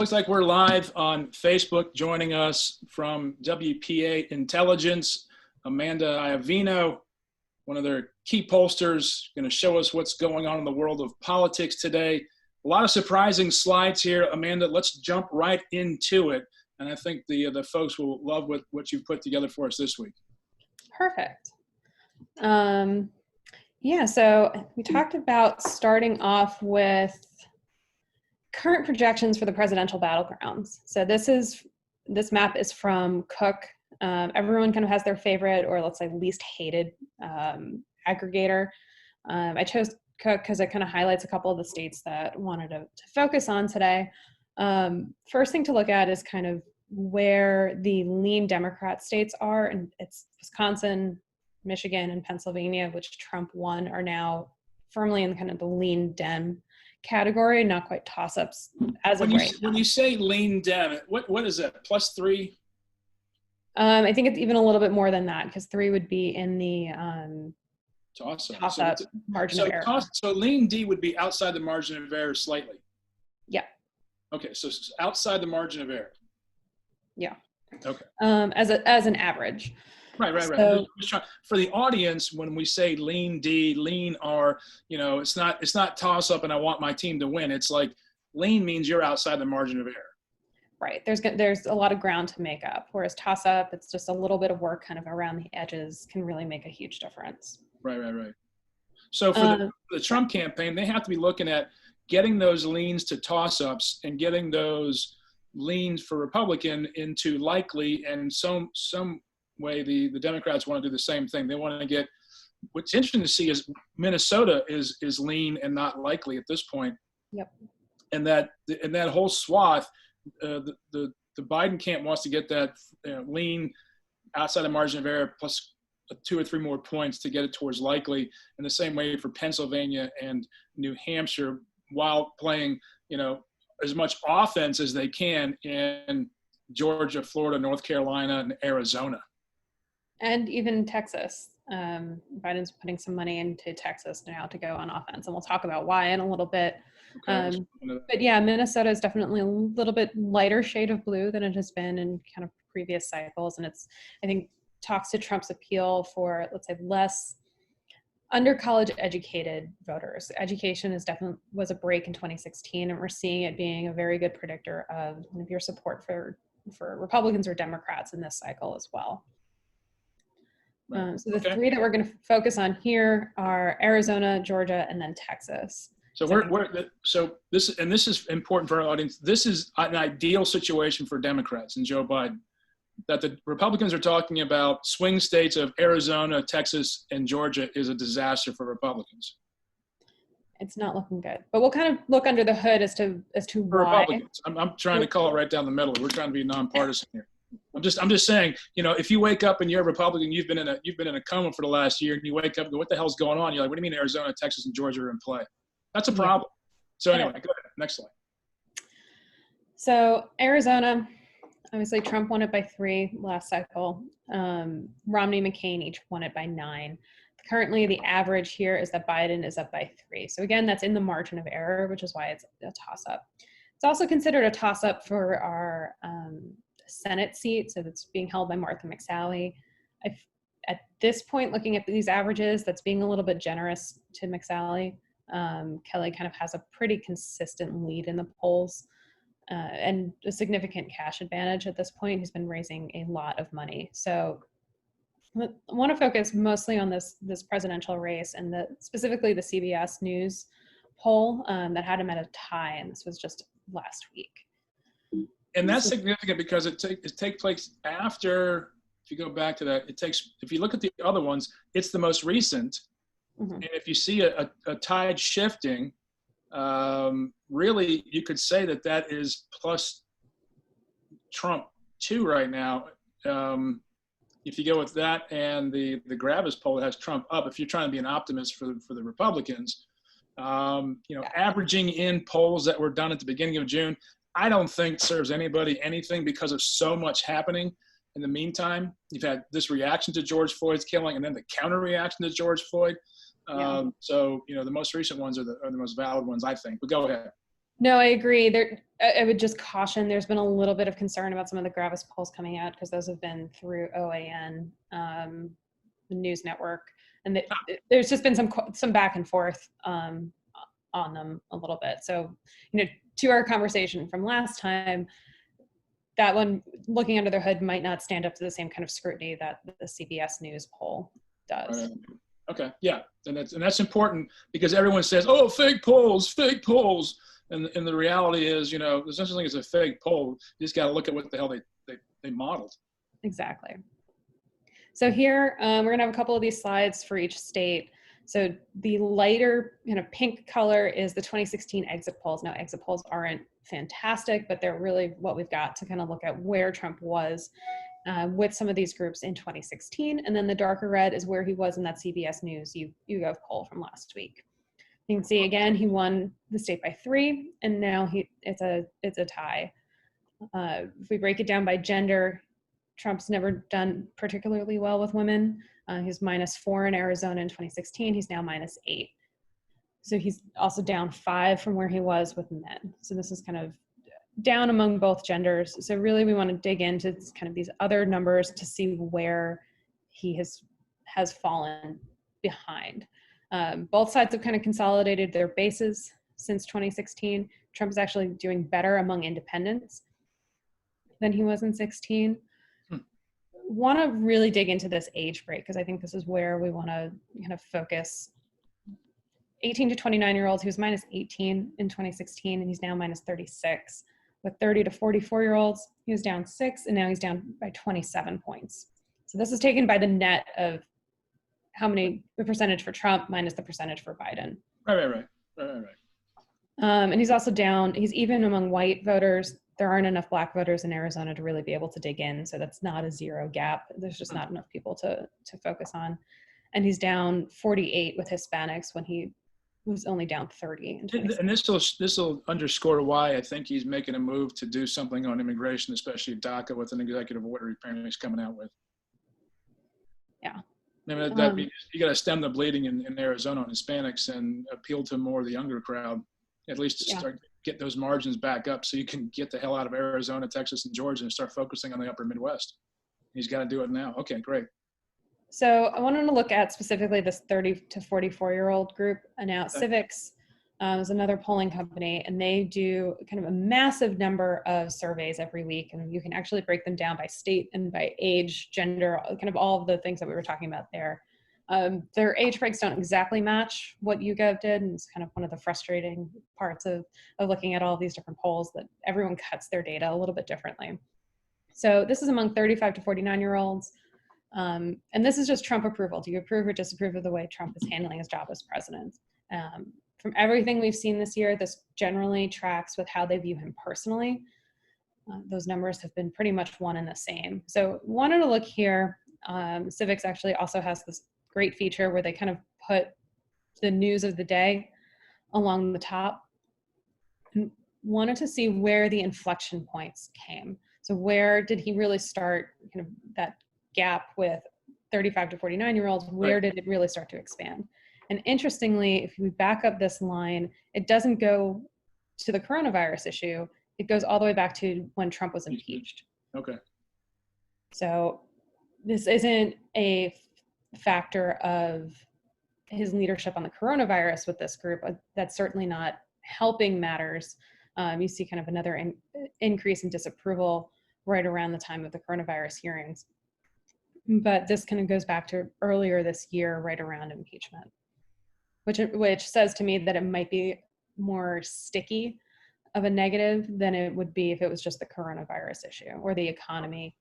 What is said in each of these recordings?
looks like we're live on Facebook. Joining us from WPA Intelligence, Amanda Iovino, one of their key pollsters, going to show us what's going on in the world of politics today. A lot of surprising slides here. Amanda, let's jump right into it. And I think the folks will love what you've put together for us this week. Perfect. Yeah, so we talked about starting off with current projections for the presidential battlegrounds. So this map is from Cook. Everyone kind of has their favorite, or let's say least hated aggregator. I chose Cook because it kind of highlights a couple of the states that wanted to focus on today. First thing to look at is kind of where the lean Democrat states are, and it's Wisconsin, Michigan, and Pennsylvania, which Trump won, are now firmly in kind of the lean Dem category, not quite toss-ups as of right now. When you say lean Dem, what is that, +3? I think it's even a little bit more than that, because 3 would be in the toss-up margin of error. So lean D would be outside the margin of error slightly. Yeah. Okay, so outside the margin of error. Yeah. Okay. As an average. Right. So, for the audience, when we say lean D, lean R, it's not toss up and I want my team to win. It's like lean means you're outside the margin of error. Right. There's a lot of ground to make up. Whereas toss up, it's just a little bit of work kind of around the edges can really make a huge difference. Right. So for the Trump campaign, they have to be looking at getting those leans to toss ups and getting those leans for Republican into likely, and some way the Democrats want to do the same thing. They want to get, what's interesting to see is Minnesota is lean and not likely at this point. Yep. And that whole swath, the Biden camp wants to get that lean outside the margin of error plus 2 or 3 more points to get it towards likely. In the same way for Pennsylvania and New Hampshire, while playing as much offense as they can in Georgia, Florida, North Carolina, and Arizona. And even Texas. Biden's putting some money into Texas now to go on offense, and we'll talk about why in a little bit. Okay. But yeah, Minnesota is definitely a little bit lighter shade of blue than it has been in kind of previous cycles, and it's, I think, talks to Trump's appeal for, let's say, less under college educated voters. Education was a break in 2016, and we're seeing it being a very good predictor of your support for Republicans or Democrats in this cycle as well. Right. So the 3 that we're going to focus on here are Arizona, Georgia, and then Texas. So this is important for our audience. This is an ideal situation for Democrats and Joe Biden, that the Republicans are talking about swing states of Arizona, Texas, and Georgia is a disaster for Republicans. It's not looking good, but we'll kind of look under the hood as to for why. Republicans. I'm trying to call it right down the middle. We're trying to be nonpartisan here. I'm just saying, if you wake up and you're a Republican, you've been in a coma for the last year, and you wake up and go, what the hell's going on? You're like, what do you mean Arizona, Texas, and Georgia are in play? That's a problem. So anyway, go ahead. Next slide. So Arizona, obviously Trump won it by 3 last cycle. Romney, McCain each won it by 9. Currently, the average here is that Biden is up by 3. So again, that's in the margin of error, which is why it's a toss-up. It's also considered a toss-up for our Senate seat, so that's being held by Martha McSally. At this point, looking at these averages, that's being a little bit generous to McSally. Kelly kind of has a pretty consistent lead in the polls and a significant cash advantage at this point. He's been raising a lot of money. So I want to focus mostly on this presidential race, and specifically the CBS News poll that had him at a tie, and this was just last week. And that's significant because it takes place after, if you go back to that, if you look at the other ones, it's the most recent. Mm-hmm. And if you see a tide shifting, really you could say that is plus Trump 2 right now. If you go with that and the Gravis poll that has Trump up, if you're trying to be an optimist for the Republicans, averaging in polls that were done at the beginning of June, I don't think serves anybody anything because of so much happening. In the meantime, you've had this reaction to George Floyd's killing and then the counter reaction to George Floyd. So, the most recent ones are the most valid ones, I think. But go ahead. No, I agree. I would just caution, there's been a little bit of concern about some of the Gravis polls coming out because those have been through OAN, the news network. And there's just been some back and forth on them a little bit. So, to our conversation from last time, that one, looking under the hood, might not stand up to the same kind of scrutiny that the CBS News poll does. Okay, yeah, and that's important because everyone says, "Oh, fake polls, fake polls," and the reality is, there's no such thing as a fake poll. You just got to look at what the hell they modeled. Exactly. So here we're gonna have a couple of these slides for each state. So the lighter pink color is the 2016 exit polls. Now, exit polls aren't fantastic, but they're really what we've got to kind of look at where Trump was with some of these groups in 2016. And then the darker red is where he was in that CBS News YouGov poll from last week. You can see again, he won the state by 3, and now it's a tie. If we break it down by gender, Trump's never done particularly well with women. He's -4 in Arizona in 2016. He's now -8. So he's also down 5 from where he was with men. So this is kind of down among both genders. So really we want to dig into kind of these other numbers to see where he has fallen behind. Both sides have kind of consolidated their bases since 2016. Trump is actually doing better among independents than he was in 16. Want to really dig into this age break because I think this is where we want to kind of focus. 18 to 29-year-olds, he was -18 in 2016, and he's now -36. With 30 to 44-year-olds, he was down 6, and now he's down by 27 points. So this is taken by the net of the percentage for Trump minus the percentage for Biden. Right. And he's also down, he's even among white voters. There aren't enough black voters in Arizona to really be able to dig in. So that's not a zero gap. There's just not enough people to focus on. And he's down 48 with Hispanics when he was only down 30. And this will underscore why I think he's making a move to do something on immigration, especially DACA, with an executive order apparently he's coming out with. Yeah. I mean, you got to stem the bleeding in Arizona on Hispanics and appeal to more of the younger crowd, at least to start get those margins back up so you can get the hell out of Arizona, Texas, and Georgia and start focusing on the upper Midwest. He's got to do it now. Okay, great. So I wanted to look at specifically this 30 to 44-year-old group. And now Civics is another polling company, and they do kind of a massive number of surveys every week. And you can actually break them down by state and by age, gender, kind of all of the things that we were talking about there. Their age breaks don't exactly match what YouGov did, and it's kind of one of the frustrating parts of looking at all of these different polls, that everyone cuts their data a little bit differently. So this is among 35 to 49-year-olds. And this is just Trump approval. Do you approve or disapprove of the way Trump is handling his job as president? From everything we've seen this year, this generally tracks with how they view him personally. Those numbers have been pretty much one and the same. So wanted to look here. Civics actually also has this great feature where they kind of put the news of the day along the top, and wanted to see where the inflection points came. So where did he really start kind of that gap with 35 to 49-year-olds? Where did it really start to expand? And interestingly, if we back up this line, it doesn't go to the coronavirus issue. It goes all the way back to when Trump was impeached. Okay. So this isn't a factor of his leadership on the coronavirus with this group. That's certainly not helping matters. You see kind of another increase in disapproval right around the time of the coronavirus hearings. But this kind of goes back to earlier this year, right around impeachment, which says to me that it might be more sticky of a negative than it would be if it was just the coronavirus issue or the economy,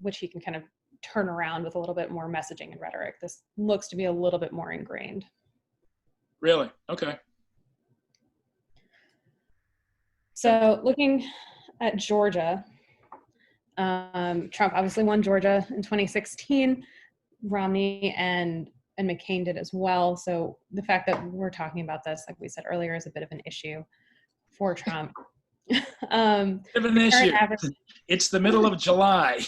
which he can kind of turn around with a little bit more messaging and rhetoric. This looks to be a little bit more ingrained. Really? Okay. So looking at Georgia, Trump obviously won Georgia in 2016. Romney and McCain did as well. So the fact that we're talking about this, like we said earlier, is a bit of an issue for Trump. It's the middle of July.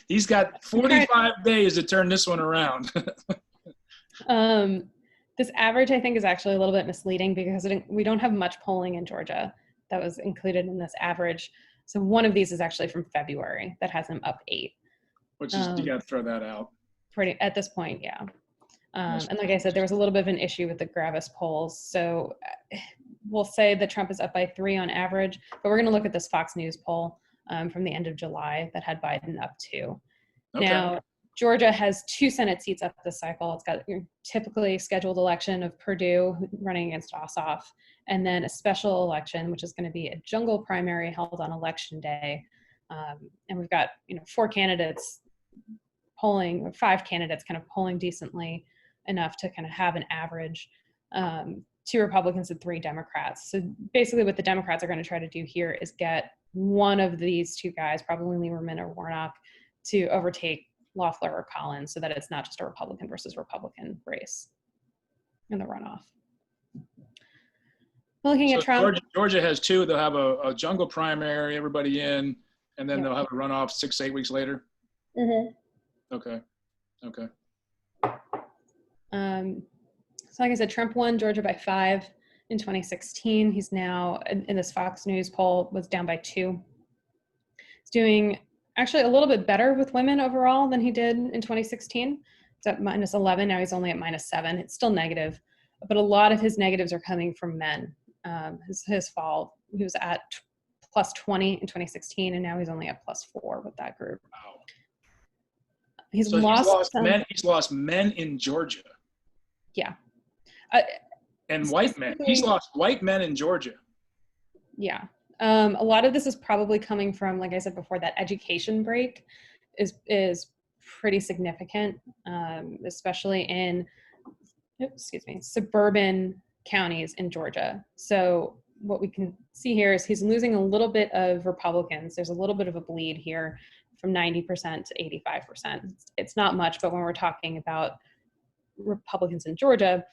He's got 45 days to turn this one around. This average, I think, is actually a little bit misleading because we don't have much polling in Georgia that was included in this average. So one of these is actually from February that has him up 8. Which is, you got to throw that out. At this point, yeah. And like I said, there was a little bit of an issue with the Gravis polls. So we'll say that Trump is up by 3 on average, but we're going to look at this Fox News poll from the end of July that had Biden up 2. Okay. Now, Georgia has 2 Senate seats up this cycle. It's got your typically scheduled election of Perdue running against Ossoff, and then a special election, which is going to be a jungle primary held on Election Day. And we've got 4 candidates polling, or 5 candidates kind of polling decently enough to kind of have an average. 2 Republicans and 3 Democrats. So basically what the Democrats are going to try to do here is get one of these 2 guys, probably Lieberman or Warnock, to overtake Loeffler or Collins so that it's not just a Republican versus Republican race in the runoff. Looking at Trump. Georgia has 2. They'll have a jungle primary, everybody in, and then they'll have a runoff 6 to 8 weeks later. Mm-hmm. Okay. So like I said, Trump won Georgia by 5 in 2016. He's now, in this Fox News poll, was down by 2. He's doing actually a little bit better with women overall than he did in 2016. It's at -11. Now he's only at -7. It's still negative, but a lot of his negatives are coming from men. His fall, he was at +20 in 2016, and now he's only at +4 with that group. Wow. He's lost men in Georgia. Yeah. And white men. He's lost white men in Georgia. Yeah. A lot of this is probably coming from, like I said before, that education break is pretty significant, especially in, suburban counties in Georgia. So what we can see here is he's losing a little bit of Republicans. There's a little bit of a bleed here from 90% to 85%. It's not much, but when we're talking about Republicans in Georgia,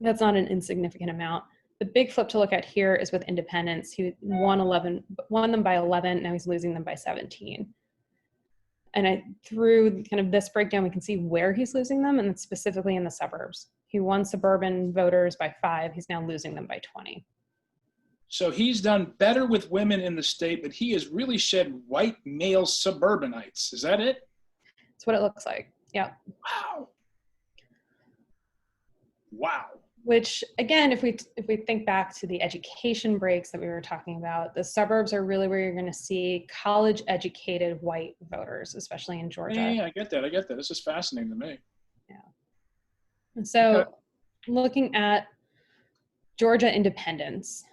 that's not an insignificant amount. The big flip to look at here is with independents. He won them by 11. Now he's losing them by 17. And through kind of this breakdown, we can see where he's losing them, and it's specifically in the suburbs. He won suburban voters by 5. He's now losing them by 20. So he's done better with women in the state, but he has really shed white male suburbanites. Is that it? That's what it looks like. Yeah. Wow. Which, again, if we think back to the education breaks that we were talking about, the suburbs are really where you're going to see college-educated white voters, especially in Georgia. Yeah, I get that. This is fascinating to me. Yeah. And so looking at Georgia independents,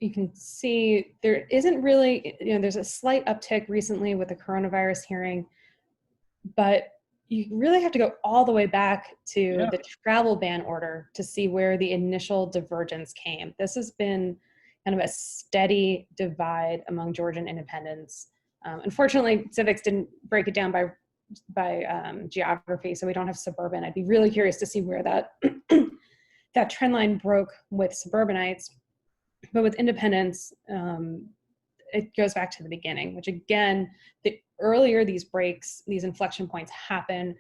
you can see there isn't really, there's a slight uptick recently with the coronavirus hearing, but you really have to go all the way back to the travel ban order to see where the initial divergence came. This has been kind of a steady divide among Georgian independents. Unfortunately, civics didn't break it down by geography, so we don't have suburban. I'd be really curious to see where that that trend line broke with suburbanites. But with independents, it goes back to the beginning, which again, the earlier these breaks, these inflection points happen,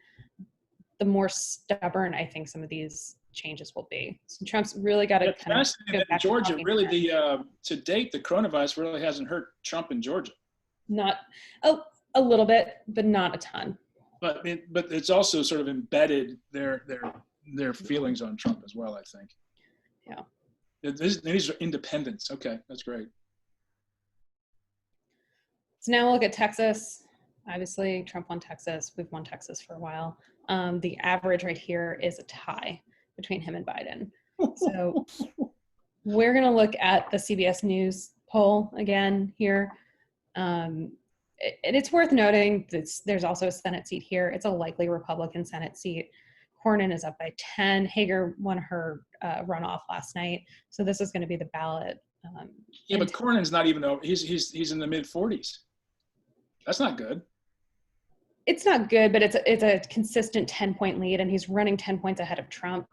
the more stubborn I think some of these changes will be. So Trump's really got to kind of go back to Georgia. Really, to date, the coronavirus really hasn't hurt Trump in Georgia. Not a little bit, but not a ton. But it's also sort of embedded their feelings on Trump as well, I think. Yeah. These are independents. Okay, that's great. So now we'll look at Texas. Obviously, Trump won Texas. We've won Texas for a while. The average right here is a tie between him and Biden. So we're going to look at the CBS News poll again here. And it's worth noting that there's also a Senate seat here. It's a likely Republican Senate seat. Cornyn is up by 10. Hager won her runoff last night. So this is going to be the ballot. But Cornyn's not even over. He's in the mid-40s. That's not good. It's not good, but it's a consistent 10-point lead, and he's running 10 points ahead of Trump.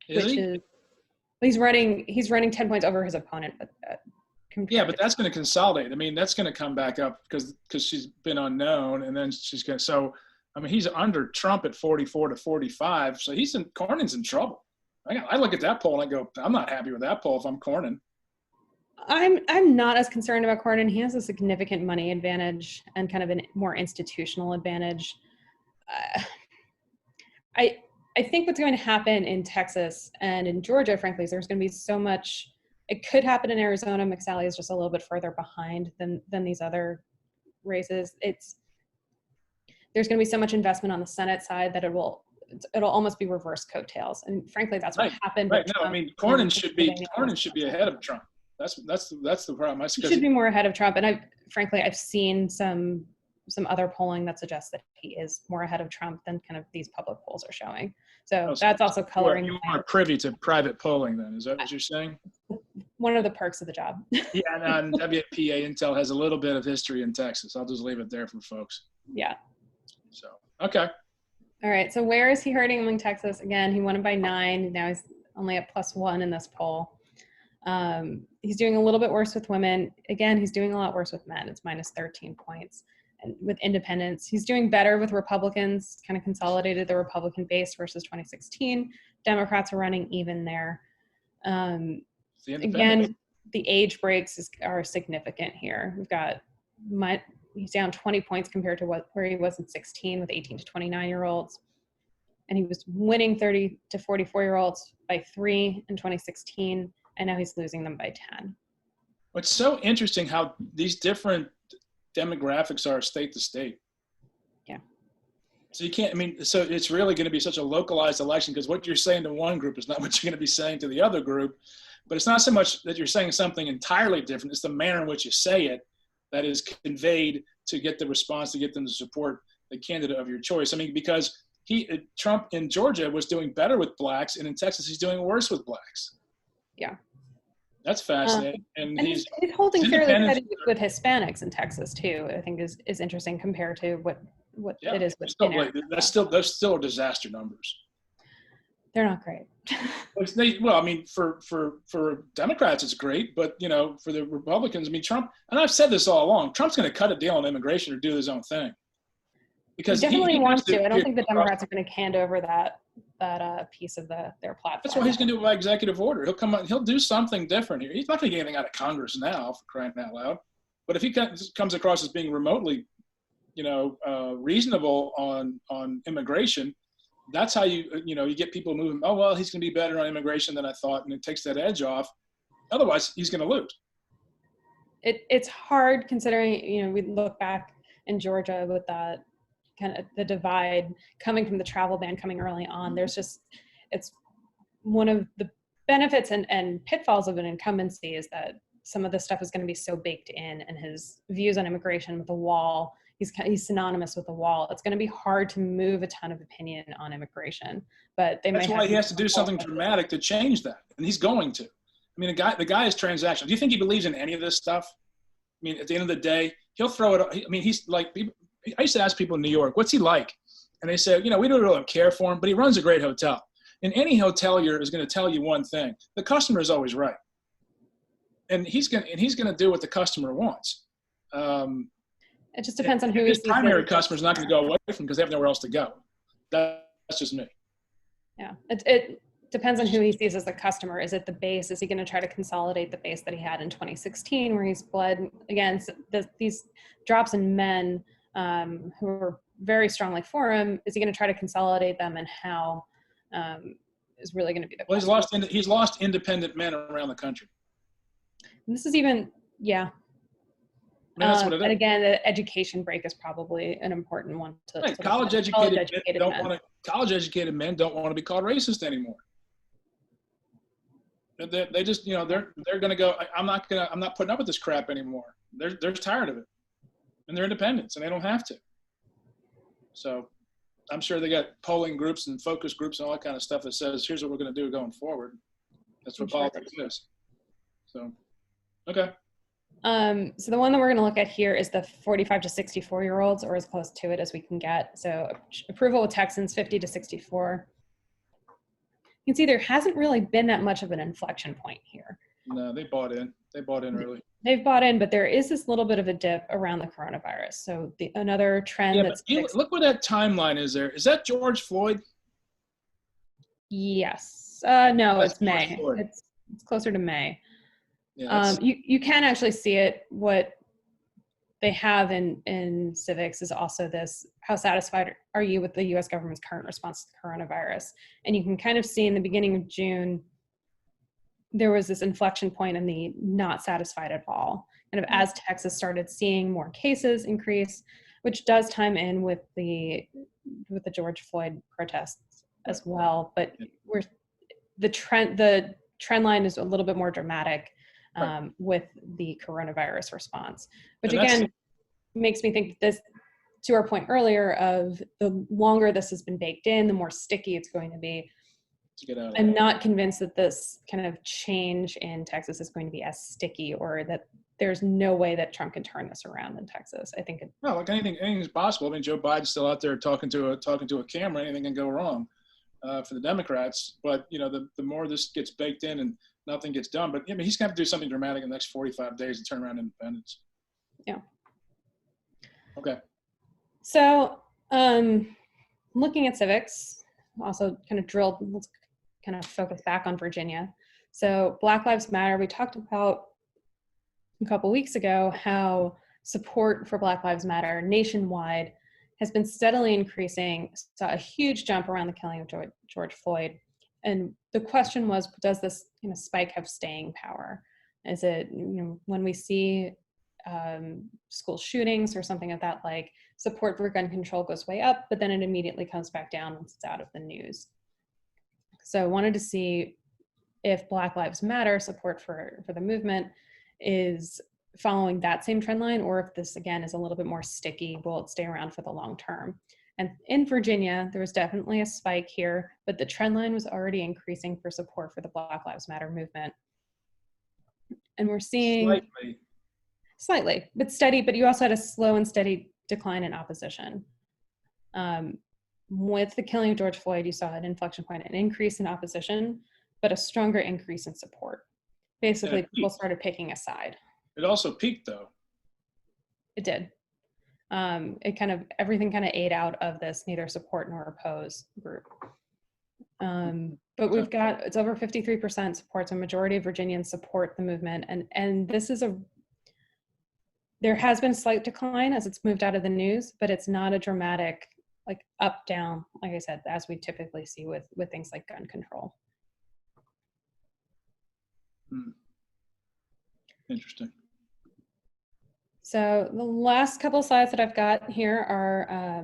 He's running 10 points over his opponent. But that's going to consolidate. I mean, that's going to come back up because she's been unknown, and then she's going to. So, I mean, he's under Trump at 44 to 45, so Cornyn's in trouble. I look at that poll and I go, I'm not happy with that poll if I'm Cornyn. I'm not as concerned about Cornyn. He has a significant money advantage and kind of a more institutional advantage. I think what's going to happen in Texas and in Georgia, frankly, is there's going to be so much. It could happen in Arizona. McSally is just a little bit further behind than these other races. There's going to be so much investment on the Senate side that it'll almost be reverse coattails. And frankly, that's what happened. Right. No, I mean, Cornyn should be ahead of Trump. That's the problem. He should be more ahead of Trump. And I've seen some other polling that suggests that he is more ahead of Trump than kind of these public polls are showing. So that's also coloring. You are privy to private polling then, is that what you're saying? One of the perks of the job. Yeah, and WPA Intel has a little bit of history in Texas. I'll just leave it there for folks. Yeah. So, okay. All right, so where is he hurting among Texas? Again, he won it by 9. Now he's only at +1 in this poll. He's doing a little bit worse with women. Again, he's doing a lot worse with men. It's -13 points. And with independents, he's doing better with Republicans, kind of consolidated the Republican base versus 2016. Democrats are running even there. Again, the age breaks are significant here. We've got he's down 20 points compared to where he was in 16 with 18 to 29-year-olds. And he was winning 30 to 44-year-olds by 3 in 2016, and now he's losing them by 10. It's so interesting how these different demographics are state to state. Yeah. So you can't, so it's really going to be such a localized election because what you're saying to one group is not what you're going to be saying to the other group. But it's not so much that you're saying something entirely different. It's the manner in which you say it that is conveyed to get the response, to get them to support the candidate of your choice. Because Trump in Georgia was doing better with blacks, and in Texas he's doing worse with blacks. Yeah. That's fascinating. And he's holding fairly steady with Hispanics in Texas too. I think is interesting compared to what it is with. Those still are disaster numbers. They're not great. For Democrats it's great, but for the Republicans, Trump, and I've said this all along, Trump's going to cut a deal on immigration or do his own thing. Because he definitely wants to. I don't think the Democrats are going to hand over that piece of their platform. That's what he's going to do by executive order. He'll come out, he'll do something different here. He's not going to get anything out of Congress now, for crying out loud. But if he comes across as being remotely, reasonable on immigration, that's how you get people moving. Oh, well, he's going to be better on immigration than I thought, and it takes that edge off. Otherwise, he's going to lose. It's hard considering, we look back in Georgia with that kind of the divide coming from the travel ban coming early on. It's one of the benefits and pitfalls of an incumbency is that some of this stuff is going to be so baked in, and his views on immigration with the wall, he's synonymous with the wall. It's going to be hard to move a ton of opinion on immigration, but that's why he has to do something dramatic to change that. And he's going to. The guy is transactional. Do you think he believes in any of this stuff? At the end of the day, he'll throw it. He's like, I used to ask people in New York, what's he like? And they say, we don't really care for him, but he runs a great hotel. And any hotelier is going to tell you one thing: the customer is always right. And he's going to do what the customer wants. It just depends on who his primary customer is not going to go away from because they have nowhere else to go. That's just me. Yeah, it depends on who he sees as the customer. Is it the base? Is he going to try to consolidate the base that he had in 2016, where he's bled against these drops in men who are very strongly for him? Is he going to try to consolidate them, and how is really going to be the question. Well, he's lost independent men around the country. And this is even, yeah. That's what it is. And again, the education break is probably an important one. College-educated men don't want to be called racist anymore. They just, they're going to go, I'm not putting up with this crap anymore. They're tired of it, and they're independents, and they don't have to. So I'm sure they got polling groups and focus groups and all that kind of stuff that says, here's what we're going to do going forward. That's what politics is. So, okay. So the one that we're going to look at here is the 45 to 64-year-olds, or as close to it as we can get. So approval with Texans, 50 to 64. You can see there hasn't really been that much of an inflection point here. No, they bought in. They bought in early. They've bought in, but there is this little bit of a dip around the coronavirus. So another trend Yeah, that's but look where that timeline is there. Is that George Floyd? yes. No, That's it's May. Floyd. It's closer to May. Yeah, You can actually see it. What they have in civics is also this: how satisfied are you with the U.S. government's current response to the coronavirus? And you can kind of see in the beginning of June, there was this inflection point in the not satisfied at all. Kind of as Texas started seeing more cases increase, which does time in with the George Floyd protests as well. But the trend line is a little bit more dramatic with the coronavirus response, which again makes me think this, to our point earlier, of the longer this has been baked in, the more sticky it's going to be. I'm not convinced that this kind of change in Texas is going to be as sticky, or that there's no way that Trump can turn this around in Texas. I think no, like anything's possible. I mean, Joe Biden's still out there talking to a camera. Anything can go wrong for the Democrats. But the more this gets baked in and nothing gets done. But I mean, he's going to have to do something dramatic in the next 45 days to turn around independence. Yeah. Okay. So, looking at civics, also kind of drilled. Let's kind of focus back on Virginia. So Black Lives Matter, we talked about a couple weeks ago how support for Black Lives Matter nationwide has been steadily increasing. Saw a huge jump around the killing of George Floyd. And the question was, does this spike have staying power? Is it, when we see school shootings or something of that, like, support for gun control goes way up, but then it immediately comes back down once it's out of the news. So I wanted to see if Black Lives Matter support for the movement is following that same trend line, or if this again is a little bit more sticky, will it stay around for the long term? And in Virginia, there was definitely a spike here, but the trend line was already increasing for support for the Black Lives Matter movement. And we're seeing slightly, but steady, but you also had a slow and steady decline in opposition. With the killing of George Floyd, you saw an inflection point, an increase in opposition, but a stronger increase in support. Basically, people started picking a side. It also peaked, though. It did. Everything kind of ate out of this neither support nor oppose group. But we've got, it's over 53% supports. A majority of Virginians support the movement. And this is there has been a slight decline as it's moved out of the news, but it's not a dramatic, like, up, down, like I said, as we typically see with things like gun control. Interesting. So the last couple slides that I've got here are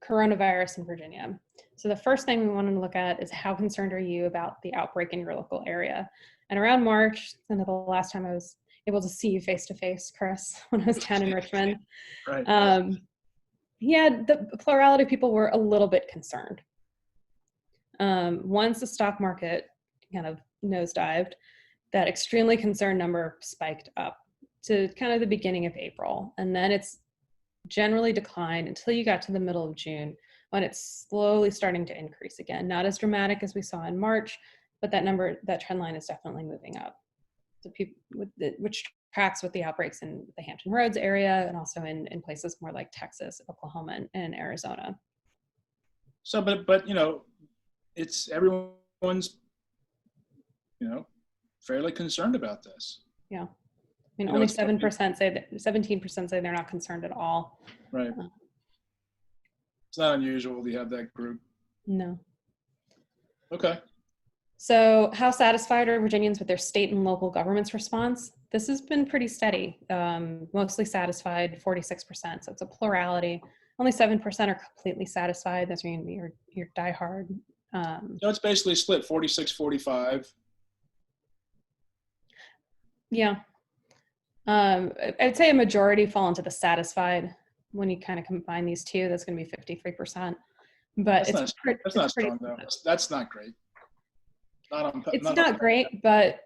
coronavirus in Virginia. So the first thing we want to look at is, how concerned are you about the outbreak in your local area? And around March, the last time I was able to see you face to face, Chris, when I was down in Richmond. Right. Yeah, the plurality of people were a little bit concerned. Once the stock market kind of nosedived, that extremely concerned number spiked up to kind of the beginning of April. And then it's generally declined until you got to the middle of June, when it's slowly starting to increase again. Not as dramatic as we saw in March, but that trend line is definitely moving up. So people, which tracks with the outbreaks in the Hampton Roads area, and also in places more like Texas, Oklahoma, and Arizona. So, but it's everyone's, fairly concerned about this. Yeah. I mean, only 7% say 17% say they're not concerned at all. Right. It's not unusual to have that group. No. Okay. So how satisfied are Virginians with their state and local government's response? This has been pretty steady, mostly satisfied, 46%. So it's a plurality. Only 7% are completely satisfied. That's going to be your diehard. So it's basically split 46-45. Yeah. I'd say a majority fall into the satisfied. When you kind of combine these two, that's going to be 53%. But that's not strong, though. That's not great. It's not great, but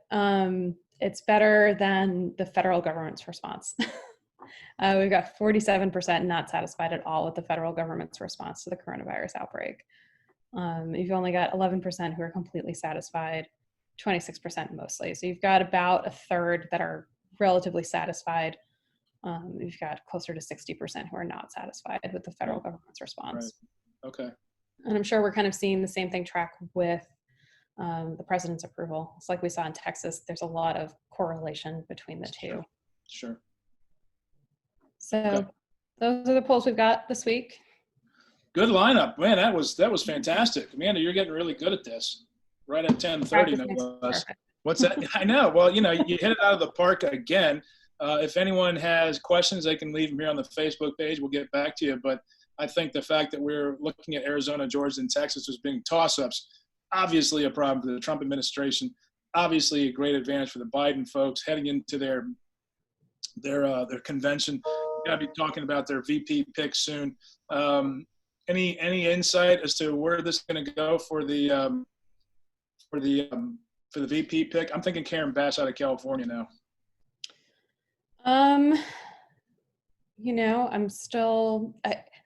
it's better than the federal government's response. We've got 47% not satisfied at all with the federal government's response to the coronavirus outbreak. You've only got 11% who are completely satisfied, 26% mostly. So you've got about a third that are relatively satisfied. You've got closer to 60% who are not satisfied with the federal government's response. Right. Okay. And I'm sure we're kind of seeing the same thing track with the president's approval. It's like we saw in Texas. There's a lot of correlation between the two. Sure. So Okay. those are the polls we've got this week. Good lineup, man. That was fantastic, Amanda. You're getting really good at this. Right at 10:30, no less. What's that? I know. Well, you hit it out of the park again. If anyone has questions, they can leave them here on the Facebook page. We'll get back to you. But I think the fact that we're looking at Arizona, Georgia, and Texas as being toss-ups, obviously a problem for the Trump administration. Obviously a great advantage for the Biden folks heading into their convention. We're going to be talking about their VP pick soon. Any insight as to where this is going to go for the VP pick? I'm thinking Karen Bass out of California now.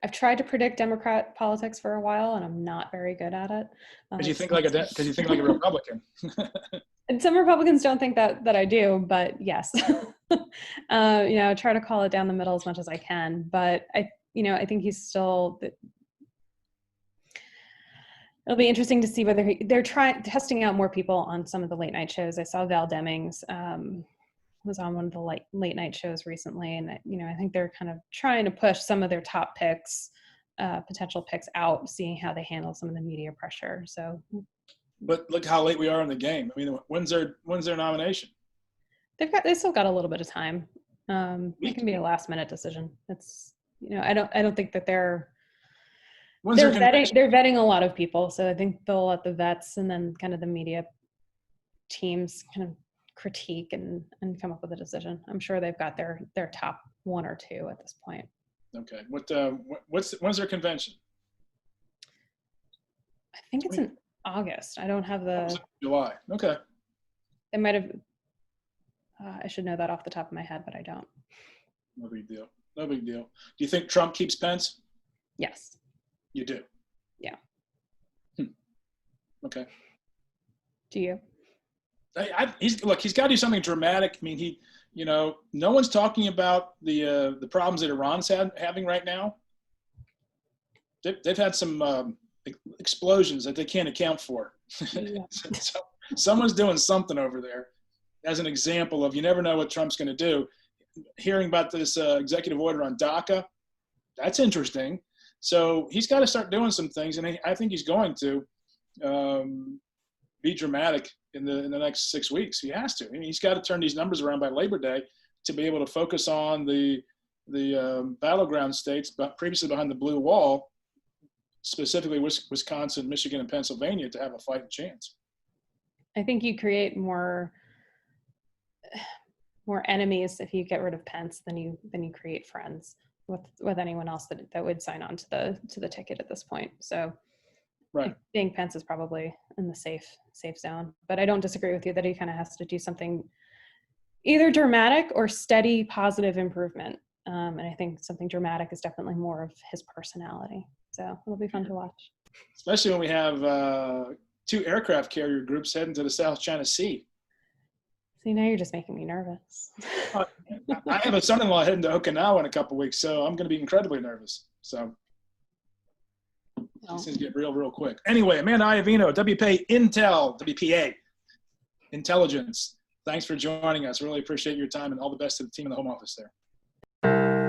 I've tried to predict Democrat politics for a while, and I'm not very good at it. Because you think like a Republican. And some Republicans don't think that I do, but yes, I try to call it down the middle as much as I can. But I think he's still. It'll be interesting to see whether they're testing out more people on some of the late night shows. I saw Val Demings was on one of the late night shows recently, and I think they're kind of trying to push some of their top picks, potential picks out, seeing how they handle some of the media pressure. So, but look how late we are in the game. I mean, when's their nomination? They still got a little bit of time. It can be a last minute decision. It's I don't think that they're vetting a lot of people. So I think they'll let the vets and then kind of the media teams kind of critique and come up with a decision. I'm sure they've got their top one or two at this point. Okay. When's their convention? I think it's in August. I don't have the July. Okay. They might have. I should know that off the top of my head, but I don't. No big deal. Do you think Trump keeps Pence? Yes. You do? Yeah. Okay. Do you? He's got to do something dramatic. I mean, no one's talking about the problems that Iran's having right now. They've had some explosions that they can't account for. Yeah. So someone's doing something over there. As an example of, you never know what Trump's going to do. Hearing about this executive order on DACA, that's interesting. So he's got to start doing some things, and I think he's going to be dramatic in the next 6 weeks. He has to. I mean, he's got to turn these numbers around by Labor Day to be able to focus on the battleground states, but previously behind the blue wall, specifically Wisconsin, Michigan, and Pennsylvania, to have a fighting chance. I think you create more enemies if you get rid of Pence than you create friends with anyone else that would sign on to the ticket at this point. So right. I think Pence is probably in the safe zone, but I don't disagree with you that he kind of has to do something either dramatic or steady positive improvement. And I think something dramatic is definitely more of his personality. So it'll be fun to watch. Especially when we have 2 aircraft carrier groups heading to the South China Sea. See, now you're just making me nervous. I have a son-in-law heading to Okinawa in a couple of weeks, so I'm going to be incredibly nervous. So these things get real quick. Anyway, Amanda Iovino, WPA Intel, WPA Intelligence. Thanks for joining us. Really appreciate your time, and all the best to the team in the home office there.